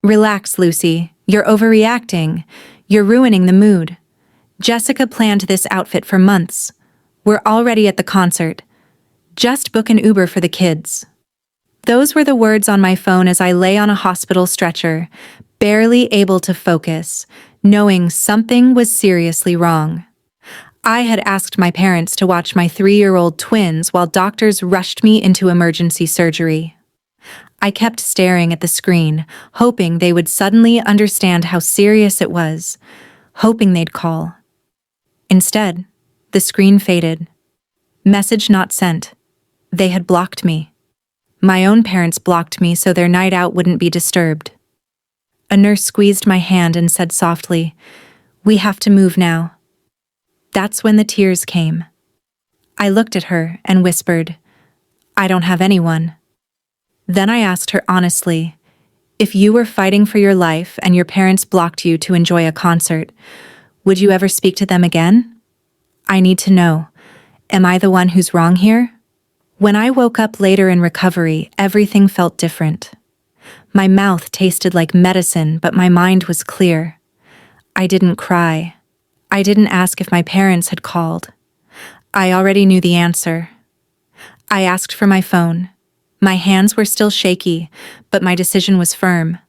Relax, Lucy. You're overreacting. You're ruining the mood. Jessica planned this outfit for months. We're already at the concert. Just book an Uber for the kids. Those were the words on my phone as I lay on a hospital stretcher, barely able to focus, knowing something was seriously wrong. I had asked my parents to watch my 3-year-old twins while doctors rushed me into emergency surgery. I kept staring at the screen, hoping they would suddenly understand how serious it was, hoping they'd call. Instead, the screen faded. Message not sent. They had blocked me. My own parents blocked me so their night out wouldn't be disturbed. A nurse squeezed my hand and said softly, "We have to move now." That's when the tears came. I looked at her and whispered, "I don't have anyone." Then I asked her honestly, "If you were fighting for your life and your parents blocked you to enjoy a concert, would you ever speak to them again? I need to know, am I the one who's wrong here?" When I woke up later in recovery, everything felt different. My mouth tasted like medicine, but my mind was clear. I didn't cry. I didn't ask if my parents had called. I already knew the answer. I asked for my phone. My hands were still shaky, but my decision was firm.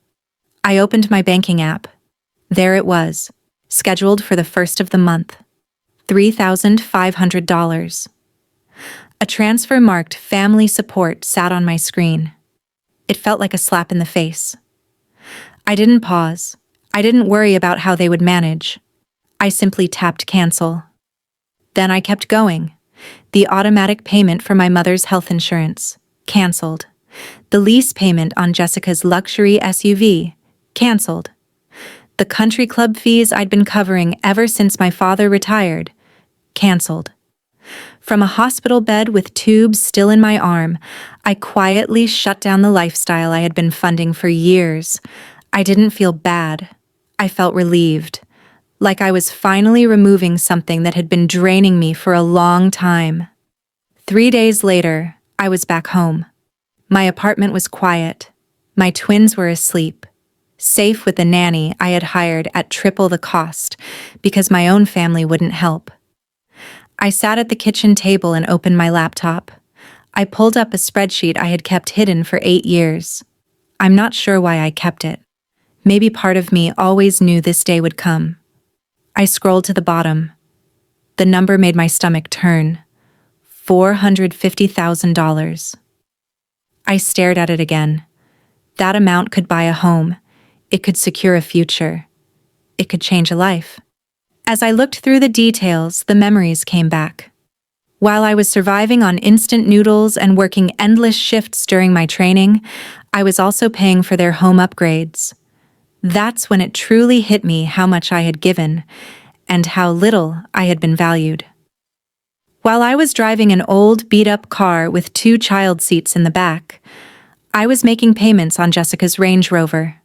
I opened my banking app. There it was, scheduled for the first of the month. $3,500. A transfer marked family support sat on my screen. It felt like a slap in the face. I didn't pause. I didn't worry about how they would manage. I simply tapped cancel. Then I kept going. The automatic payment for my mother's health insurance, canceled. The lease payment on Jessica's luxury SUV, canceled. The country club fees I'd been covering ever since my father retired, canceled. From a hospital bed with tubes still in my arm, I quietly shut down the lifestyle I had been funding for years. I didn't feel bad. I felt relieved, like I was finally removing something that had been draining me for a long time. 3 days later, I was back home. My apartment was quiet. My twins were asleep, safe with a nanny I had hired at triple the cost because my own family wouldn't help. I sat at the kitchen table and opened my laptop. I pulled up a spreadsheet I had kept hidden for 8 years. I'm not sure why I kept it. Maybe part of me always knew this day would come. I scrolled to the bottom. The number made my stomach turn. $450,000. I stared at it again. That amount could buy a home. It could secure a future. It could change a life. As I looked through the details, the memories came back. While I was surviving on instant noodles and working endless shifts during my training, I was also paying for their home upgrades. That's when it truly hit me how much I had given and how little I had been valued. While I was driving an old, beat-up car with 2 child seats in the back, I was making payments on Jessica's Range Rover.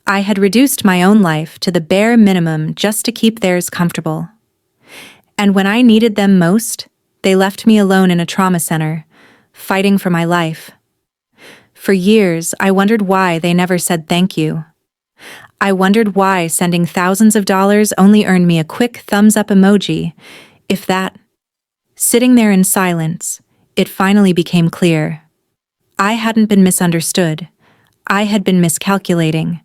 I had reduced my own life to the bare minimum just to keep theirs comfortable. And when I needed them most, they left me alone in a trauma center, fighting for my life. For years, I wondered why they never said thank you. I wondered why sending thousands of dollars only earned me a quick thumbs-up emoji, if that. Sitting there in silence, it finally became clear. I hadn't been misunderstood. I had been miscalculating.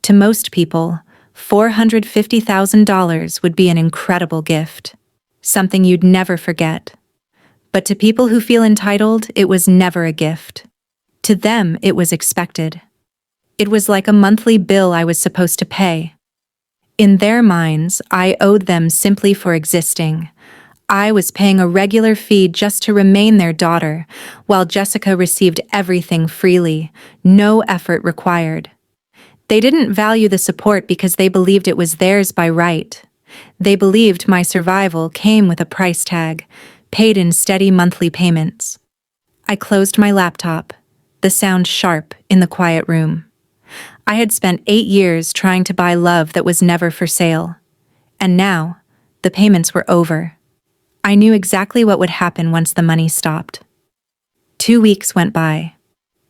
To most people, $450,000 would be an incredible gift, something you'd never forget. But to people who feel entitled, it was never a gift. To them, it was expected. It was like a monthly bill I was supposed to pay. In their minds, I owed them simply for existing. I was paying a regular fee just to remain their daughter, while Jessica received everything freely, no effort required. They didn't value the support because they believed it was theirs by right. They believed my survival came with a price tag, paid in steady monthly payments. I closed my laptop, the sound sharp in the quiet room. I had spent 8 years trying to buy love that was never for sale. And now, the payments were over. I knew exactly what would happen once the money stopped. 2 weeks went by.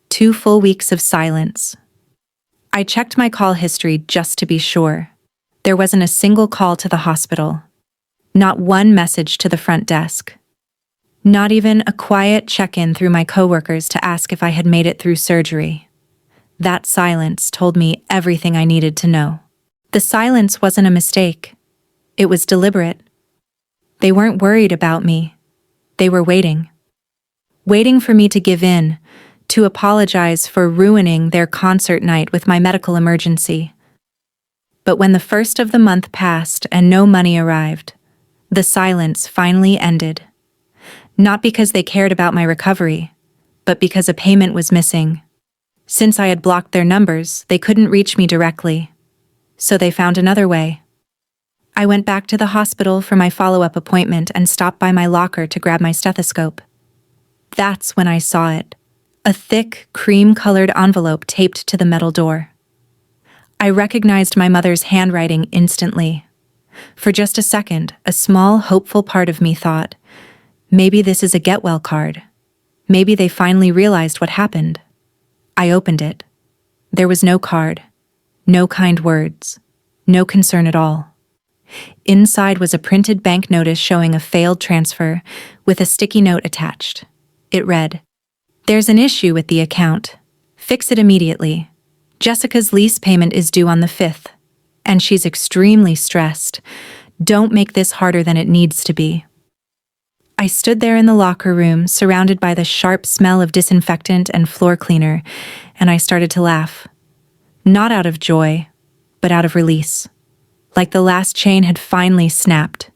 2 full weeks of silence. I checked my call history just to be sure. There wasn't a single call to the hospital. Not one message to the front desk. Not even a quiet check-in through my coworkers to ask if I had made it through surgery. That silence told me everything I needed to know. The silence wasn't a mistake. It was deliberate. They weren't worried about me. They were waiting. Waiting for me to give in, to apologize for ruining their concert night with my medical emergency. But when the first of the month passed and no money arrived, the silence finally ended. Not because they cared about my recovery, but because a payment was missing. Since I had blocked their numbers, they couldn't reach me directly. So they found another way. I went back to the hospital for my follow-up appointment and stopped by my locker to grab my stethoscope. That's when I saw it. A thick, cream-colored envelope taped to the metal door. I recognized my mother's handwriting instantly. For just a second, a small, hopeful part of me thought, maybe this is a get-well card. Maybe they finally realized what happened. I opened it. There was no card, no kind words, no concern at all. Inside was a printed bank notice showing a failed transfer with a sticky note attached. It read, "There's an issue with the account. Fix it immediately. Jessica's lease payment is due on the 5th, and she's extremely stressed. Don't make this harder than it needs to be." I stood there in the locker room, surrounded by the sharp smell of disinfectant and floor cleaner, and I started to laugh. Not out of joy, but out of release. Like the last chain had finally snapped.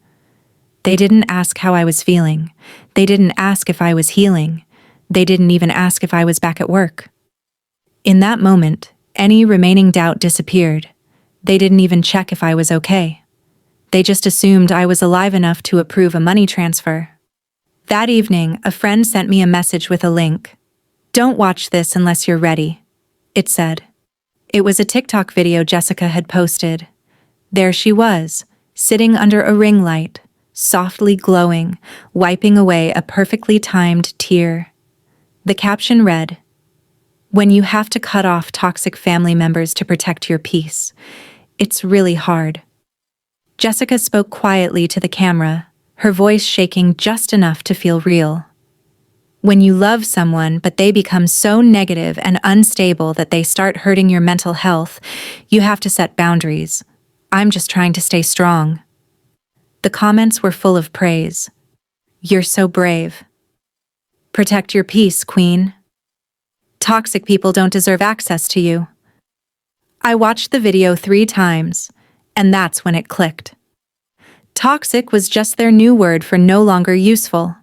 They didn't ask how I was feeling. They didn't ask if I was healing. They didn't even ask if I was back at work. In that moment, any remaining doubt disappeared. They didn't even check if I was okay. They just assumed I was alive enough to approve a money transfer. That evening, a friend sent me a message with a link. "Don't watch this unless you're ready," it said. It was a TikTok video Jessica had posted. There she was, sitting under a ring light, softly glowing, wiping away a perfectly timed tear. The caption read, "When you have to cut off toxic family members to protect your peace, it's really hard." Jessica spoke quietly to the camera, her voice shaking just enough to feel real. When you love someone but they become so negative and unstable that they start hurting your mental health, you have to set boundaries. I'm just trying to stay strong. The comments were full of praise. "You're so brave. Protect your peace, Queen. Toxic people don't deserve access to you." I watched the video 3 times, and that's when it clicked. Toxic was just their new word for no longer useful.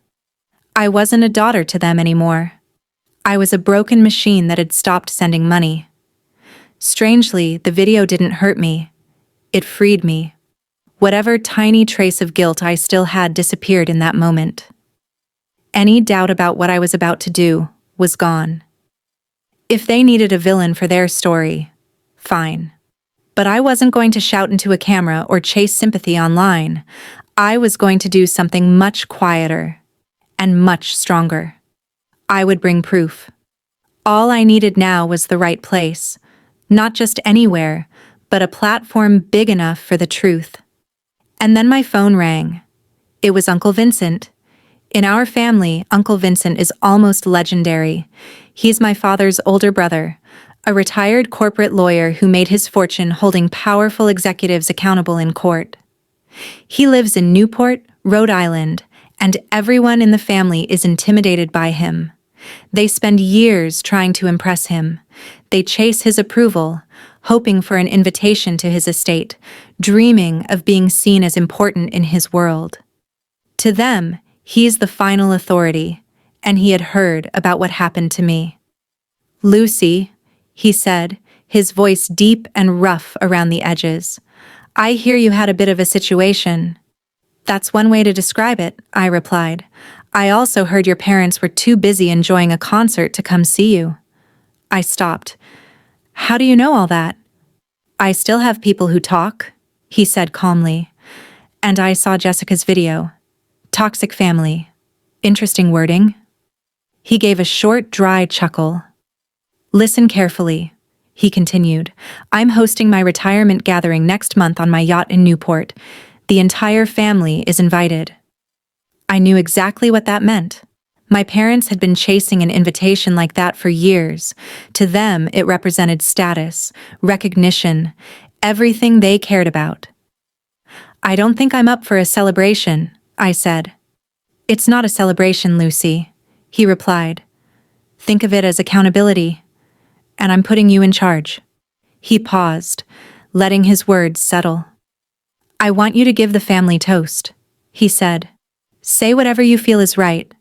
I wasn't a daughter to them anymore. I was a broken machine that had stopped sending money. Strangely, the video didn't hurt me. It freed me. Whatever tiny trace of guilt I still had disappeared in that moment. Any doubt about what I was about to do was gone. If they needed a villain for their story, fine. But I wasn't going to shout into a camera or chase sympathy online. I was going to do something much quieter and much stronger. I would bring proof. All I needed now was the right place, not just anywhere, but a platform big enough for the truth. And then my phone rang. It was Uncle Vincent. In our family, Uncle Vincent is almost legendary. He's my father's older brother, a retired corporate lawyer who made his fortune holding powerful executives accountable in court. He lives in Newport, Rhode Island, and everyone in the family is intimidated by him. They spend years trying to impress him. They chase his approval, hoping for an invitation to his estate, dreaming of being seen as important in his world. To them, he's the final authority, and he had heard about what happened to me. "Lucy," he said, his voice deep and rough around the edges, "I hear you had a bit of a situation." "That's one way to describe it," I replied. "I also heard your parents were too busy enjoying a concert to come see you." I stopped. "How do you know all that?" "I still have people who talk," he said calmly. "And I saw Jessica's video. Toxic family. Interesting wording." He gave a short, dry chuckle. "Listen carefully. he continued. "I'm hosting my retirement gathering next month on my yacht in Newport. The entire family is invited." I knew exactly what that meant. My parents had been chasing an invitation like that for years. To them, it represented status, recognition, everything they cared about. "I don't think I'm up for a celebration," I said. "It's not a celebration, Lucy," he replied. "Think of it as accountability. And I'm putting you in charge." He paused, letting his words settle. "I want you to give the family toast," he said. "Say whatever you feel is right.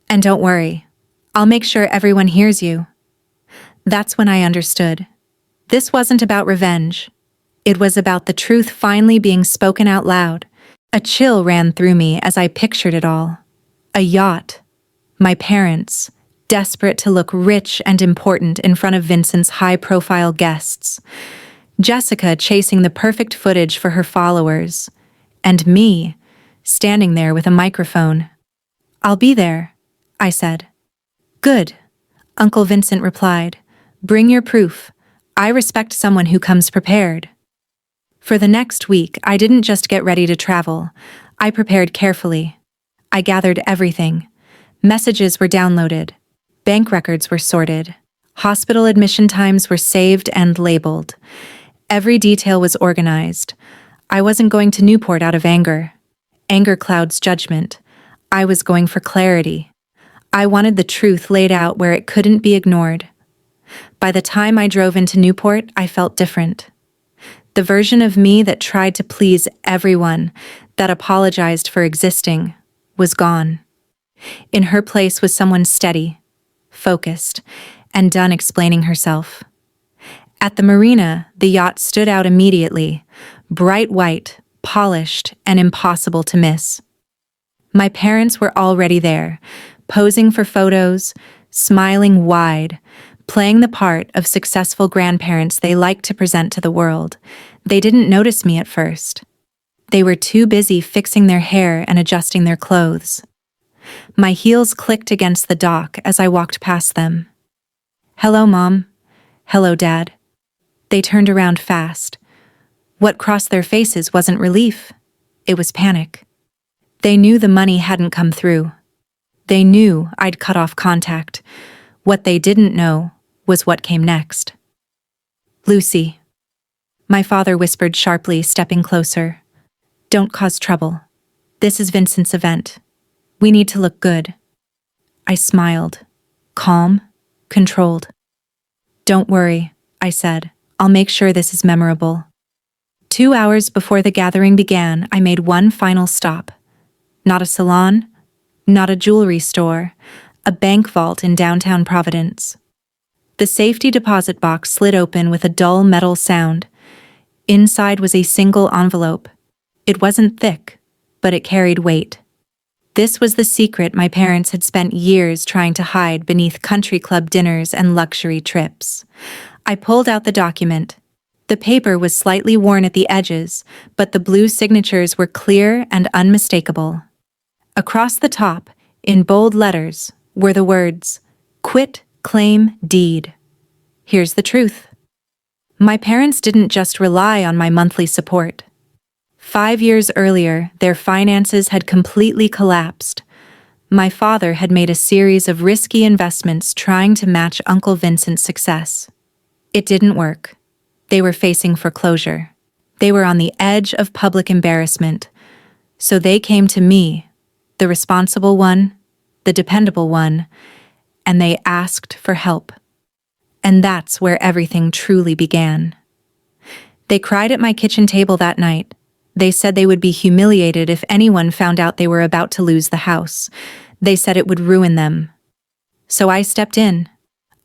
And don't worry, I'll make sure everyone hears you." That's when I understood. This wasn't about revenge. It was about the truth finally being spoken out loud. A chill ran through me as I pictured it all. A yacht. My parents, desperate to look rich and important in front of Vincent's high-profile guests. Jessica chasing the perfect footage for her followers. And me, standing there with a microphone. "I'll be there," I said. "Good," Uncle Vincent replied. "Bring your proof. I respect someone who comes prepared." For the next week, I didn't just get ready to travel. I prepared carefully. I gathered everything. Messages were downloaded. Bank records were sorted. Hospital admission times were saved and labeled. Every detail was organized. I wasn't going to Newport out of anger. Anger clouds judgment. I was going for clarity. I wanted the truth laid out where it couldn't be ignored. By the time I drove into Newport, I felt different. The version of me that tried to please everyone, that apologized for existing, was gone. In her place was someone steady, focused, and done explaining herself. At the marina, the yacht stood out immediately, bright white, polished, and impossible to miss. My parents were already there, posing for photos, smiling wide, playing the part of successful grandparents they liked to present to the world. They didn't notice me at first. They were too busy fixing their hair and adjusting their clothes. My heels clicked against the dock as I walked past them. "Hello, Mom." "Hello, Dad." They turned around fast. What crossed their faces wasn't relief. It was panic. They knew the money hadn't come through. They knew I'd cut off contact. What they didn't know was what came next. "Lucy," my father whispered sharply, stepping closer. "Don't cause trouble. This is Vincent's event. We need to look good." I smiled, calm, controlled. "Don't worry," I said. "I'll make sure this is memorable." 2 hours before the gathering began, I made one final stop. Not a salon, not a jewelry store, a bank vault in downtown Providence. The safety deposit box slid open with a dull metal sound. Inside was a single envelope. It wasn't thick, but it carried weight. This was the secret my parents had spent years trying to hide beneath country club dinners and luxury trips. I pulled out the document. The paper was slightly worn at the edges, but the blue signatures were clear and unmistakable. Across the top, in bold letters, were the words, "Quit Claim Deed." Here's the truth. My parents didn't just rely on my monthly support. 5 years earlier, their finances had completely collapsed. My father had made a series of risky investments trying to match Uncle Vincent's success. It didn't work. They were facing foreclosure. They were on the edge of public embarrassment. So they came to me, the responsible one, the dependable one, and they asked for help. And that's where everything truly began. They cried at my kitchen table that night. They said they would be humiliated if anyone found out they were about to lose the house. They said it would ruin them. So I stepped in.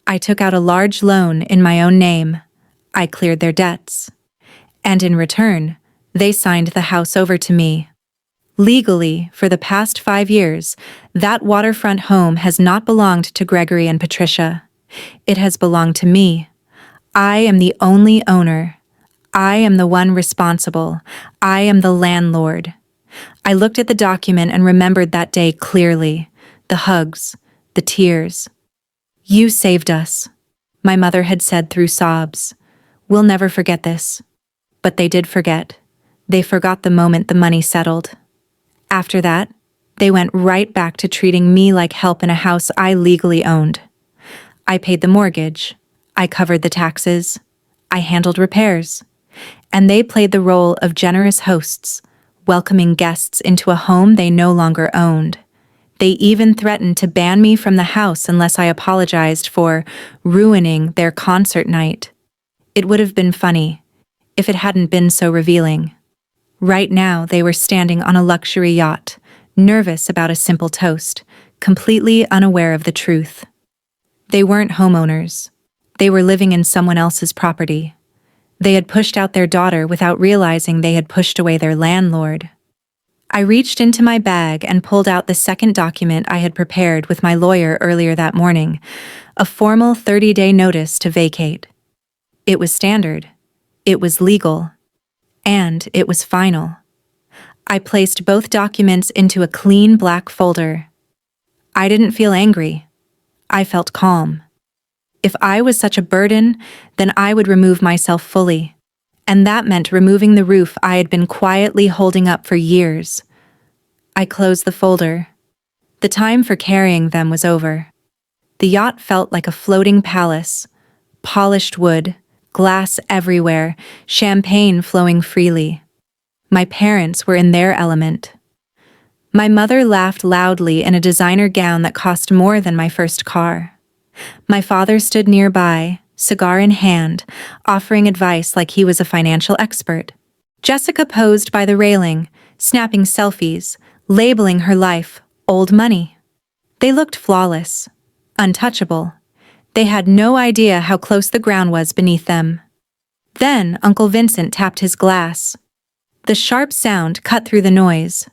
I took out a large loan in my own name. I cleared their debts. And in return, they signed the house over to me. Legally, for the past 5 years, that waterfront home has not belonged to Gregory and Patricia. It has belonged to me. I am the only owner. I am the one responsible. I am the landlord. I looked at the document and remembered that day clearly. The hugs, the tears. "You saved us." my mother had said through sobs. "We'll never forget this." But they did forget. They forgot the moment the money settled. After that, they went right back to treating me like help in a house I legally owned. I paid the mortgage. I covered the taxes. I handled repairs. And they played the role of generous hosts, welcoming guests into a home they no longer owned. They even threatened to ban me from the house unless I apologized for ruining their concert night. It would have been funny if it hadn't been so revealing. Right now, they were standing on a luxury yacht, nervous about a simple toast, completely unaware of the truth. They weren't homeowners. They were living in someone else's property. They had pushed out their daughter without realizing they had pushed away their landlord. I reached into my bag and pulled out the second document I had prepared with my lawyer earlier that morning, a formal 30-day notice to vacate. It was standard. It was legal. And it was final. I placed both documents into a clean black folder. I didn't feel angry. I felt calm. If I was such a burden, then I would remove myself fully. And that meant removing the roof I had been quietly holding up for years. I closed the folder. The time for carrying them was over. The yacht felt like a floating palace. Polished wood, glass everywhere, champagne flowing freely. My parents were in their element. My mother laughed loudly in a designer gown that cost more than my first car. My father stood nearby, cigar in hand, offering advice like he was a financial expert. Jessica posed by the railing, snapping selfies, labeling her life old money. They looked flawless, untouchable. They had no idea how close the ground was beneath them. Then Uncle Vincent tapped his glass. The sharp sound cut through the noise.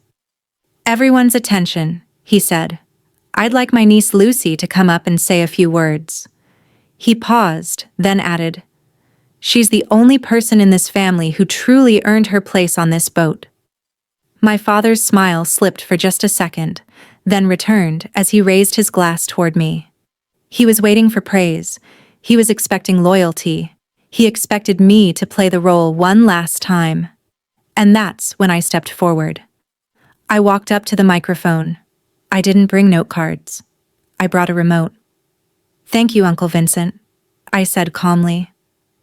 "Everyone's attention," he said. "I'd like my niece Lucy to come up and say a few words." He paused, then added, "She's the only person in this family who truly earned her place on this boat." My father's smile slipped for just a second, then returned as he raised his glass toward me. He was waiting for praise. He was expecting loyalty. He expected me to play the role one last time. And that's when I stepped forward. I walked up to the microphone. I didn't bring note cards. I brought a remote. "Thank you, Uncle Vincent," I said calmly.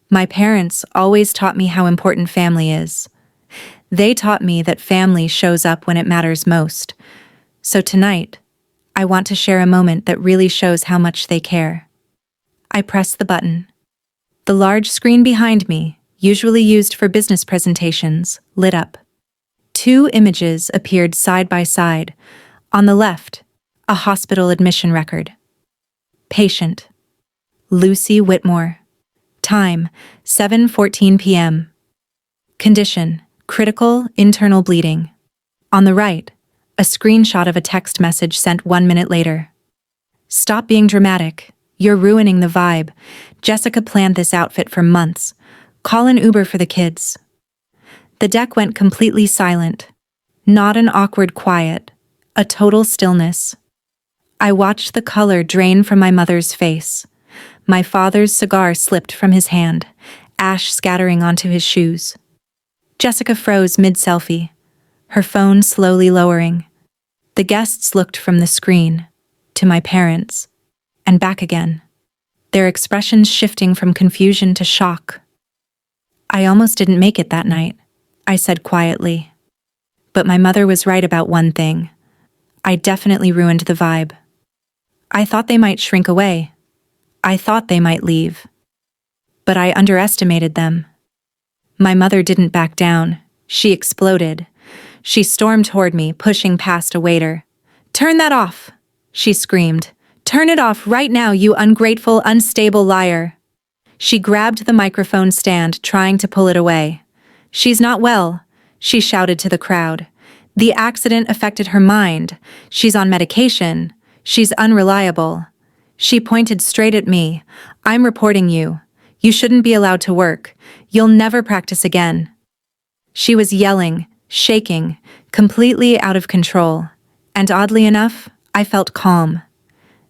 My parents always taught me how important family is. They taught me that family shows up when it matters most. So tonight, I want to share a moment that really shows how much they care. I pressed the button. The large screen behind me, usually used for business presentations, lit up. Two images appeared side by side. On the left, a hospital admission record. Patient: Lucy Whitmore. Time: 7:14 p.m. Condition: critical internal bleeding. On the right, a screenshot of a text message sent 1 minute later. "Stop being dramatic. You're ruining the vibe. Jessica planned this outfit for months. Call an Uber for the kids." The deck went completely silent. Not an awkward quiet, a total stillness. I watched the color drain from my mother's face. My father's cigar slipped from his hand, ash scattering onto his shoes. Jessica froze mid-selfie, her phone slowly lowering. The guests looked from the screen, to my parents, and back again, their expressions shifting from confusion to shock. "I almost didn't make it that night," I said quietly. But my mother was right about one thing. I definitely ruined the vibe. I thought they might shrink away. I thought they might leave. But I underestimated them. My mother didn't back down. She exploded. She stormed toward me, pushing past a waiter. "Turn that off!" she screamed. "Turn it off right now, you ungrateful, unstable liar!" She grabbed the microphone stand, trying to pull it away. "She's not well," she shouted to the crowd. "The accident affected her mind. She's on medication. She's unreliable." She pointed straight at me. "I'm reporting you. You shouldn't be allowed to work. You'll never practice again." She was yelling, shaking, completely out of control. And oddly enough, I felt calm.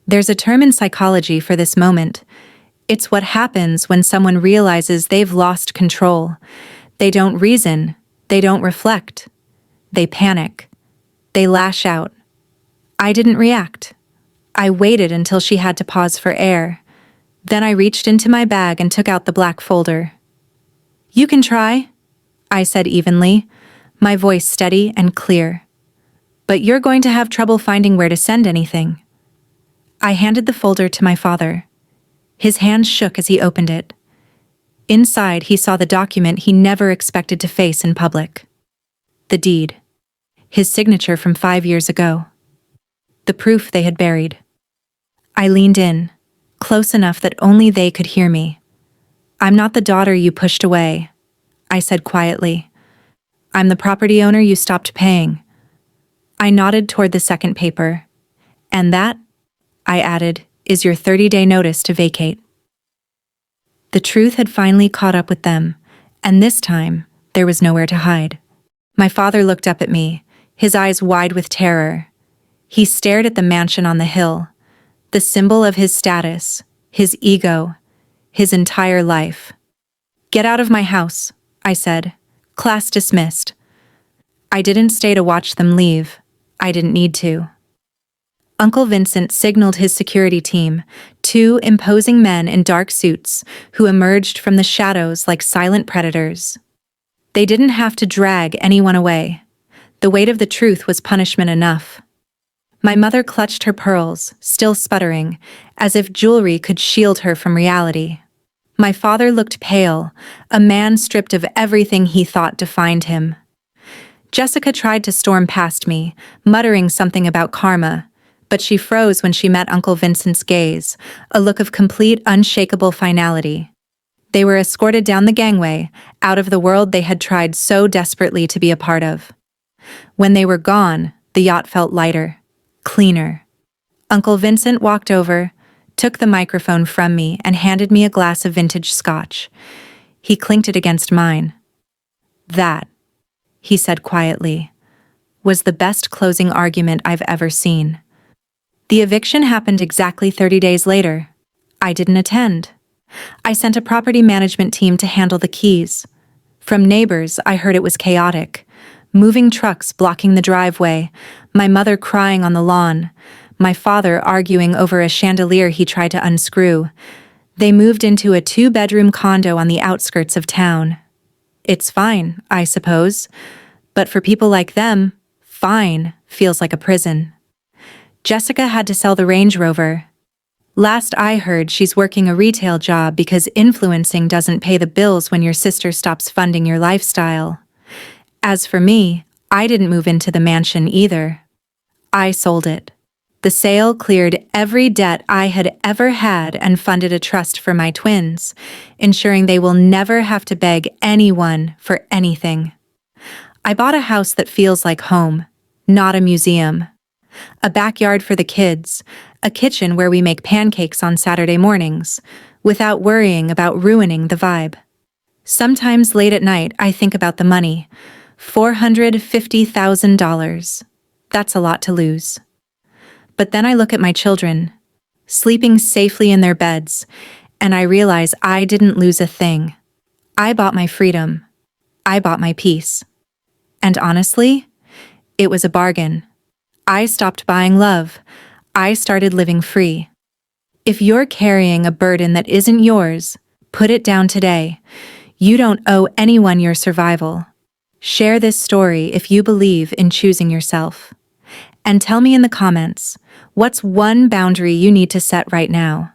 There's a term in psychology for this moment. It's what happens when someone realizes they've lost control. They don't reason. They don't reflect. They panic. They lash out. I didn't react. I waited until she had to pause for air. Then I reached into my bag and took out the black folder. "You can try," I said evenly, my voice steady and clear. "But you're going to have trouble finding where to send anything." I handed the folder to my father. His hand shook as he opened it. Inside, he saw the document he never expected to face in public. The deed. His signature from 5 years ago. The proof they had buried. I leaned in, close enough that only they could hear me. "I'm not the daughter you pushed away," I said quietly. "I'm the property owner you stopped paying." I nodded toward the second paper. "And that," I added, "is your 30-day notice to vacate." The truth had finally caught up with them, and this time, there was nowhere to hide. My father looked up at me, his eyes wide with terror. He stared at the mansion on the hill, the symbol of his status, his ego, his entire life. "Get out of my house," I said. "Class dismissed." I didn't stay to watch them leave. I didn't need to. Uncle Vincent signaled his security team, 2 imposing men in dark suits who emerged from the shadows like silent predators. They didn't have to drag anyone away. The weight of the truth was punishment enough. My mother clutched her pearls, still sputtering, as if jewelry could shield her from reality. My father looked pale, a man stripped of everything he thought defined him. Jessica tried to storm past me, muttering something about karma, but she froze when she met Uncle Vincent's gaze, a look of complete, unshakable finality. They were escorted down the gangway, out of the world they had tried so desperately to be a part of. When they were gone, the yacht felt lighter, cleaner. Uncle Vincent walked over, took the microphone from me, and handed me a glass of vintage scotch. He clinked it against mine. "That," he said quietly, "was the best closing argument I've ever seen." The eviction happened exactly 30 days later. I didn't attend. I sent a property management team to handle the keys. From neighbors, I heard it was chaotic. Moving trucks blocking the driveway, my mother crying on the lawn, my father arguing over a chandelier he tried to unscrew. They moved into a 2-bedroom condo on the outskirts of town. It's fine, I suppose. But for people like them, fine feels like a prison. Jessica had to sell the Range Rover. Last I heard, she's working a retail job because influencing doesn't pay the bills when your sister stops funding your lifestyle. As for me, I didn't move into the mansion either. I sold it. The sale cleared every debt I had ever had and funded a trust for my twins, ensuring they will never have to beg anyone for anything. I bought a house that feels like home, not a museum. A backyard for the kids, a kitchen where we make pancakes on Saturday mornings, without worrying about ruining the vibe. Sometimes late at night, I think about the money. $450,000. That's a lot to lose. But then I look at my children, sleeping safely in their beds, and I realize I didn't lose a thing. I bought my freedom. I bought my peace. And honestly, it was a bargain. I stopped buying love. I started living free. If you're carrying a burden that isn't yours, put it down today. You don't owe anyone your survival. Share this story if you believe in choosing yourself. And tell me in the comments, what's one boundary you need to set right now?